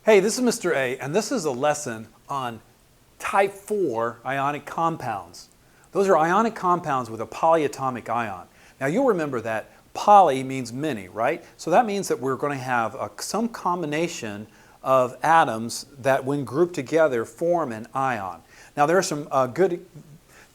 Hey, this is Mr. A, and this is a lesson on type 4 ionic compounds. Those are ionic compounds with a polyatomic ion. Now you'll remember that poly means many, right? So that means that we're going to have some combination of atoms that when grouped together form an ion. Now there are some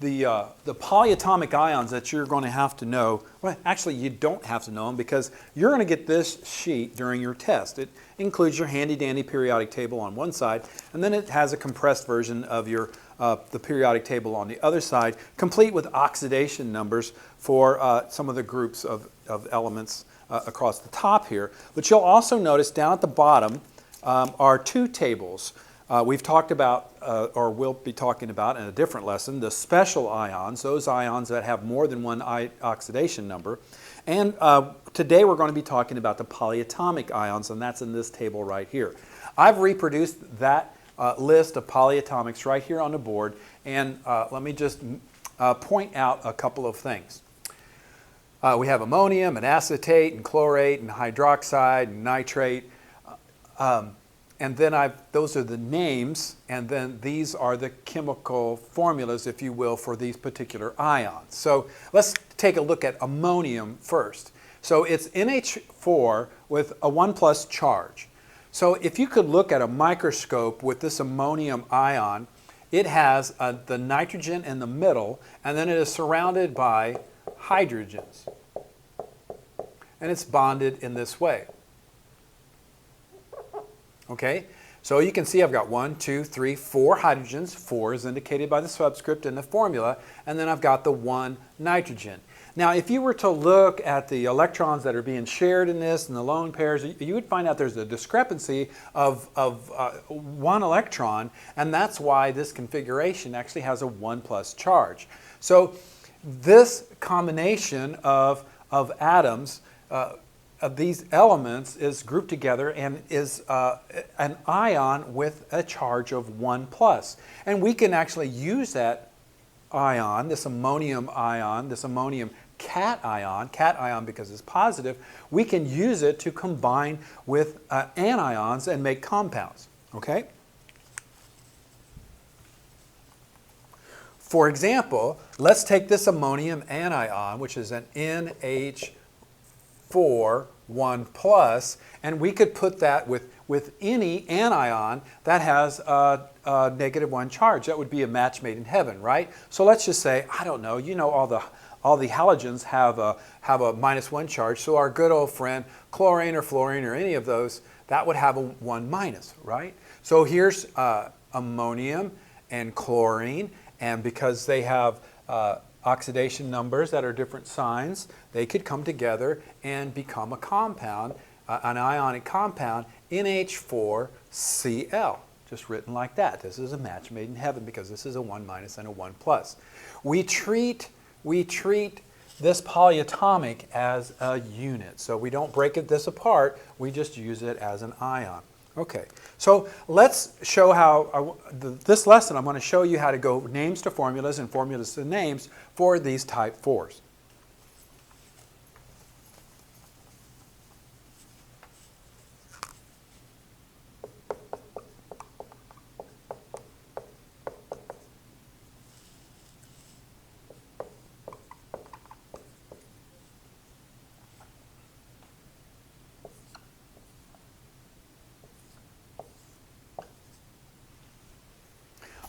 the polyatomic ions that you're going to have to know. Well, actually you don't have to know them because you're going to get this sheet during your test. It includes your handy-dandy periodic table on one side, and then it has a compressed version of your the periodic table on the other side, complete with oxidation numbers for some of the groups of elements across the top here. But you'll also notice down at the bottom are two tables. We've talked about, or we'll be talking about in a different lesson, the special ions, those ions that have more than one oxidation number. And today we're going to be talking about the polyatomic ions, and that's in this table right here. I've reproduced that list of polyatomics right here on the board, and let me just point out a couple of things. We have ammonium and acetate and chlorate and hydroxide and nitrate. And then those are the names, and then these are the chemical formulas, if you will, for these particular ions. So let's take a look at ammonium first. So it's NH4 with a 1+ charge. So if you could look at a microscope with this ammonium ion, it has the nitrogen in the middle, and then it is surrounded by hydrogens. And it's bonded in this way. Okay, so you can see I've got 1, 2, 3, 4 hydrogens. 4 is indicated by the subscript in the formula, and then I've got the 1 nitrogen. Now, if you were to look at the electrons that are being shared in this and the lone pairs, you would find out there's a discrepancy of 1 electron, and that's why this configuration actually has a 1+ charge. So this combination of atoms of these elements is grouped together and is an ion with a charge of 1+. And we can actually use that ion, this ammonium cation because it's positive, we can use it to combine with anions and make compounds. Okay? For example, let's take this ammonium anion, which is an NH4 1+, and we could put that with any anion that has a -1 charge. That would be a match made in heaven, right? So let's just say, I don't know, you know, all the halogens have a -1 charge, so our good old friend chlorine or fluorine or any of those, that would have a 1-, right? So here's ammonium and chlorine, and because they have oxidation numbers that are different signs, they could come together and become a compound, an ionic compound, NH4Cl, just written like that. This is a match made in heaven because this is a 1- and a 1+. We treat this polyatomic as a unit, so we don't break this apart, we just use it as an ion. Okay, so let's show how, this lesson I'm going to show you how to go names to formulas and formulas to names for these type 4s.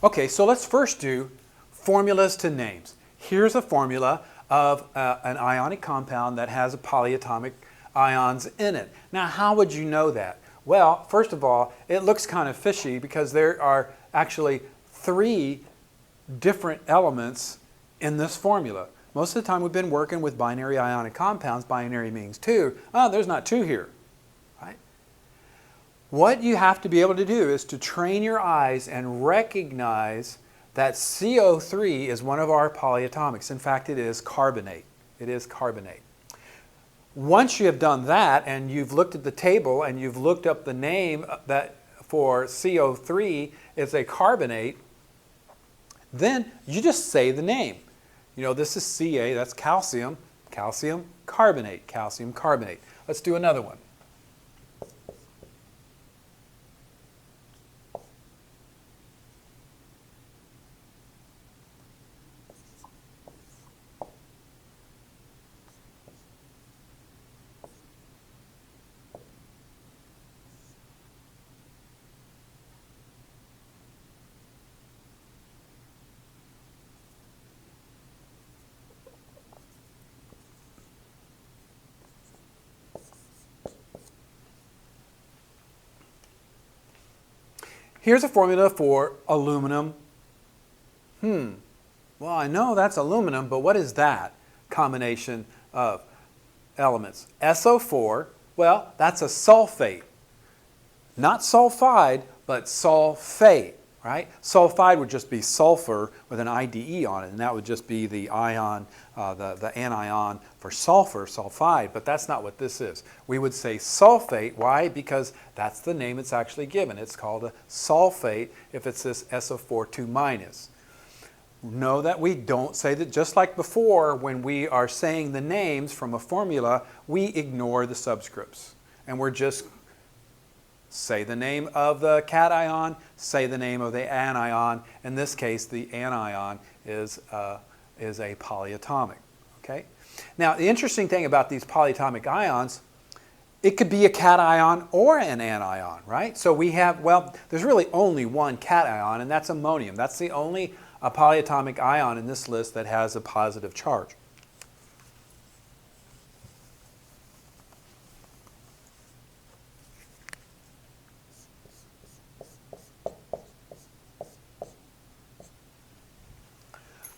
Okay, so let's first do formulas to names. Here's a formula of an ionic compound that has a polyatomic ions in it. Now, how would you know that? Well, first of all, it looks kind of fishy because there are actually 3 different elements in this formula. Most of the time we've been working with binary ionic compounds. Binary means 2. Oh, there's not 2 here. What you have to be able to do is to train your eyes and recognize that CO3 is one of our polyatomics. In fact, it is carbonate. It is carbonate. Once you have done that and you've looked at the table and you've looked up the name that for CO3 is a carbonate, then you just say the name. You know, this is Ca, that's calcium, calcium carbonate, calcium carbonate. Let's do another one. Here's a formula for aluminum. Well, I know that's aluminum, but what is that combination of elements? SO4, well, that's a sulfate. Not sulfide, but sulfate, right? Sulfide would just be sulfur with an IDE on it, and that would just be the ion, the anion for sulfur, sulfide, but that's not what this is. We would say sulfate. Why? Because that's the name it's actually given. It's called a sulfate if it's this SO4 2-. Know that we don't say that, just like before, when we are saying the names from a formula, we ignore the subscripts. And we're just say the name of the cation, say the name of the anion. In this case, the anion is a polyatomic. Okay? Now, the interesting thing about these polyatomic ions, it could be a cation or an anion, right? So we have, well, there's really only one cation, and that's ammonium. That's the only polyatomic ion in this list that has a positive charge.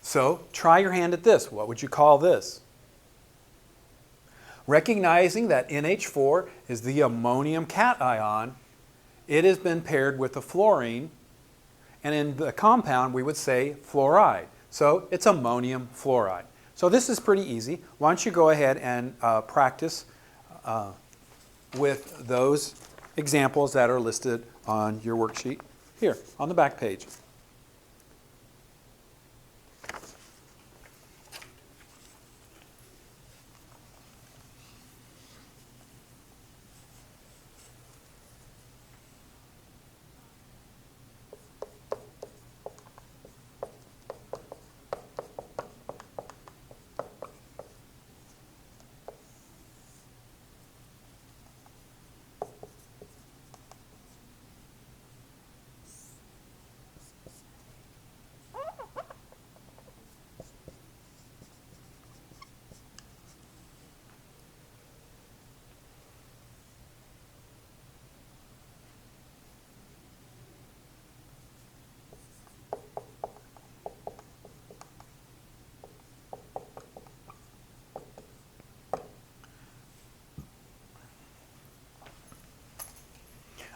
So try your hand at this. What would you call this? Recognizing that NH4 is the ammonium cation, it has been paired with a fluorine, and in the compound we would say fluoride. So it's ammonium fluoride. So this is pretty easy. Why don't you go ahead and practice with those examples that are listed on your worksheet here on the back page.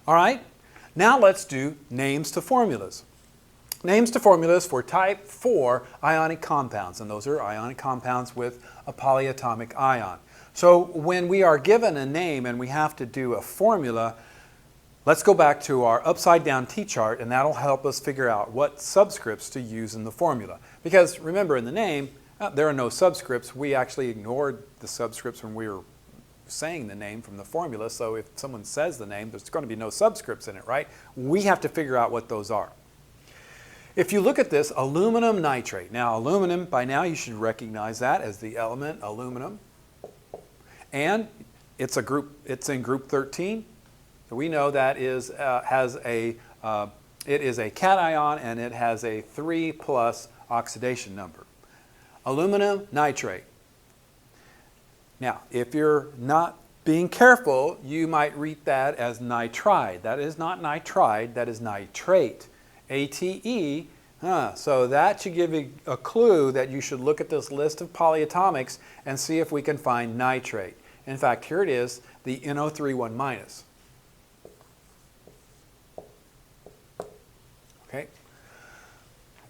All right, now let's do names to formulas. Names to formulas for type 4 ionic compounds, and those are ionic compounds with a polyatomic ion. So when we are given a name and we have to do a formula, let's go back to our upside down T-chart, and that'll help us figure out what subscripts to use in the formula. Because remember, in the name, there are no subscripts. We actually ignored the subscripts when we were saying the name from the formula, so if someone says the name, there's going to be no subscripts in it, right? We have to figure out what those are. If you look at this, aluminum nitrate. Now, aluminum, by now you should recognize that as the element aluminum. And it's in group 13. We know that it is a cation, and it has a 3+ oxidation number. Aluminum nitrate. Now, if you're not being careful, you might read that as nitride. That is not nitride, that is nitrate. ATE. So that should give you a clue that you should look at this list of polyatomics and see if we can find nitrate. In fact, here it is, the NO3 1-. Okay.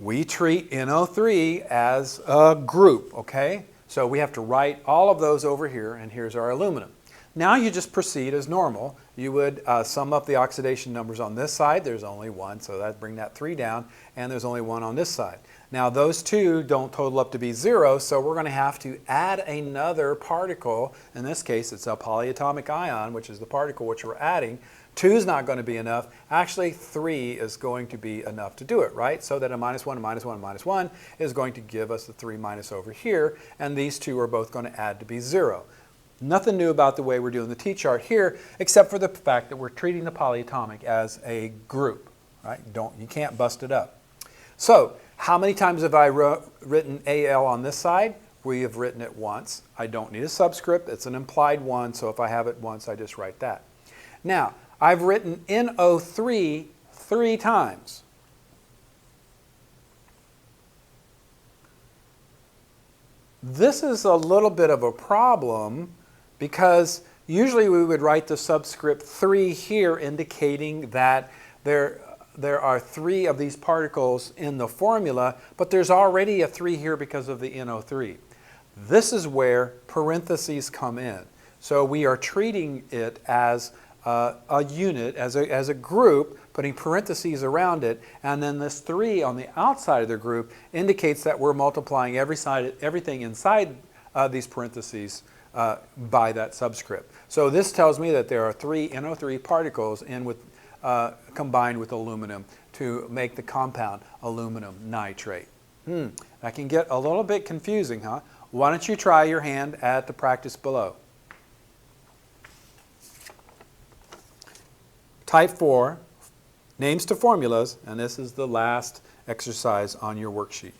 We treat NO3 as a group, okay? So we have to write all of those over here, and here's our aluminum. Now you just proceed as normal. You would sum up the oxidation numbers on this side. There's only one, so that bring that 3 down, and there's only 1 on this side. Now those two don't total up to be 0, so we're going to have to add another particle. In this case, it's a polyatomic ion, which is the particle which we're adding. 2 is not going to be enough. Actually, 3 is going to be enough to do it, right? So that a -1, a -1, a -1 is going to give us the 3- over here, and these two are both going to add to be 0. Nothing new about the way we're doing the T-chart here, except for the fact that we're treating the polyatomic as a group, right? You can't bust it up. So, how many times have I written AL on this side? We have written it once. I don't need a subscript. It's an implied 1, so if I have it once, I just write that. Now, I've written NO3 3 times. This is a little bit of a problem because usually we would write the subscript 3 here indicating that there are 3 of these particles in the formula, but there's already a 3 here because of the NO3. This is where parentheses come in. So we are treating it as a unit, as a group, putting parentheses around it, and then this 3 on the outside of the group indicates that we're multiplying everything inside these parentheses by that subscript. So this tells me that there are 3 NO3 particles combined with aluminum to make the compound aluminum nitrate. That can get a little bit confusing, huh? Why don't you try your hand at the practice below? Type 4, names to formulas, and this is the last exercise on your worksheet.